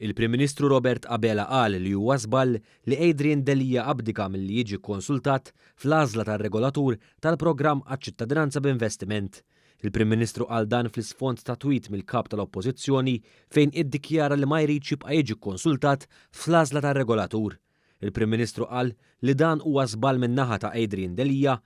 Il-Prim Ministru Robert Abela qal li huwa żball li Adrian Delija abdika milli jiġi konsultat fl-għażla tar-regolatur tal-programm għaċ-ċittadinanza b'investiment. Il-Prim Ministru qal dan fl-isfond ta' tweet mill-kap tal-Oppożizzjoni fejn iddikjara li ma jridx jibqa' jiġi konsultat fl-għażla tar-regolatur. Il-Prim Ministru qal li dan huwa żball min-naħa ta' Adrian Delija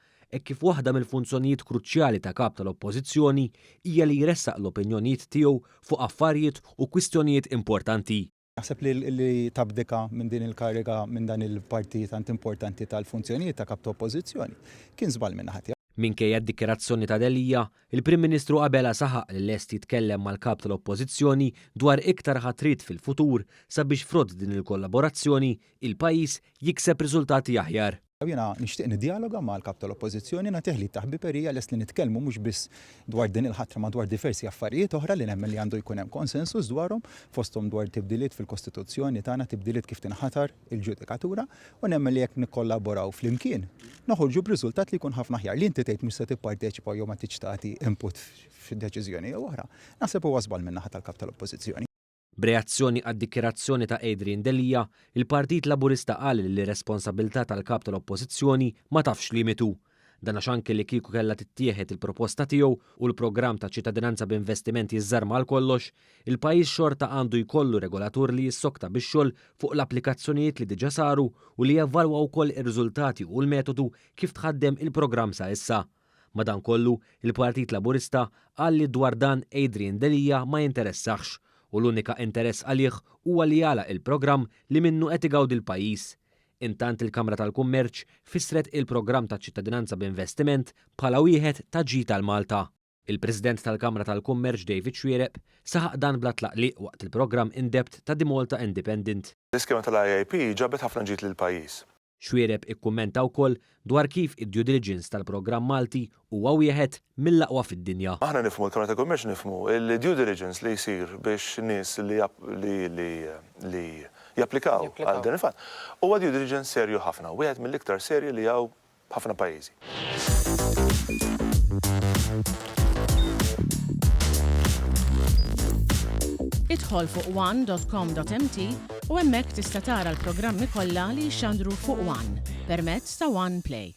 kif waħda mill-funzjonijiet kruċjali ta' kap tal-Oppożizzjoni hija li jressaq l-opinjonijiet tiegħu fuq affarijiet u kwistjonijiet importanti. Naħseb li tabdika minn din il-kariga minn dan il-partit tant importanti tal-funzjonijiet ta' kap ta' oppożizzjoni kien żball minn naħa tiegħu. Minkejja d-dikjerazzjoni ta' Delija, il-Prim Ministru Abela saħaq li lest jitkellem mal-kap tal-Oppożizzjoni dwar iktar ħatrit fil-futur sabiex frott din il-kollaborazzjoni il-pajjiż jikseb riżultati aħjar. Jiena nixtieq niddialoga mal-kap tal-Oppożizzjoni nagħtih li taħbiperija lest li nitkellmu mhux biss dwar din il-ħatra ma dwar diversi affarijiet oħra li nemmen li għandu jkun hemm konsensus dwarhom fosthom dwar tibdiliet fil-Kostituzzjoni tagħna, tibdiliet kif tinħatar il-ġudikatura u nemmen li jekk nikkollaboraw flimkien noħorġu b'riżultat li jkun ħafna aħjar li inti tgħid mhux se tipparteċipa jew ma tiġ tagħti input fid-deċiżjoni oħra. Naħseb huwa żball min-naħa tal-kap tal-Oppożizzjoni. B'reazzjoni għad-dikjerazzjoni ta' Adrian Delija, il-Partit Laburista qal li l-responsabilità tal-kap tal-Oppożizzjoni ma tafx limitu. Dan għax anke li kieku kellha tittieħed il-proposta tiegħu u l-programm ta' ċittadinanza b'investimenti jiżżarma għal kollox, il-pajjiż xorta għandu jkollu regolatur li jissokta bix-xogħol fuq l-applikazzjonijiet li diġà saru u li jevalwa wkoll ir-riżultati u l-metodu kif tħaddem il-programm sa issa. Madankollu, il-Partit Laburista qal li dwar dan Adrian Delija ma jinteressax u l-unika interess għalih huwa li jagħlaq il-programm li minnu qed igawdi l-pajjiż. Intant il-Kamra tal-Kummerċ fissret il-programm ta' ċittadinanza b'investiment bħala wieħed ta' ġid tal-Malta. Il-President tal-Kamra tal-Kummerċ David Xwiereb saħaq dan bla tlaqliq waqt il-programm in-depth ta' Malta Independent. L-iskema tal-IIP ġabet ħafna ġid lill-pajjiż. Xwiereb ikkummenta wkoll dwar kif id-due diligence tal-programm Malti huwa wieħed mill-aqwa fid-dinja. Aħna nifhmu l-Kamra tal-Kummerċ nifhmu il-due diligence li jsir biex nies li japplikaw għal din il-fatt. Huwa due diligence serju ħafna, wieħed mill-iktar serji li hawn ħafna pajjiżi. Idħol fuq one.com.mt u hemmhekk tista' tara l-programmi kollha li jxandru fuq One permezz ta' One Play.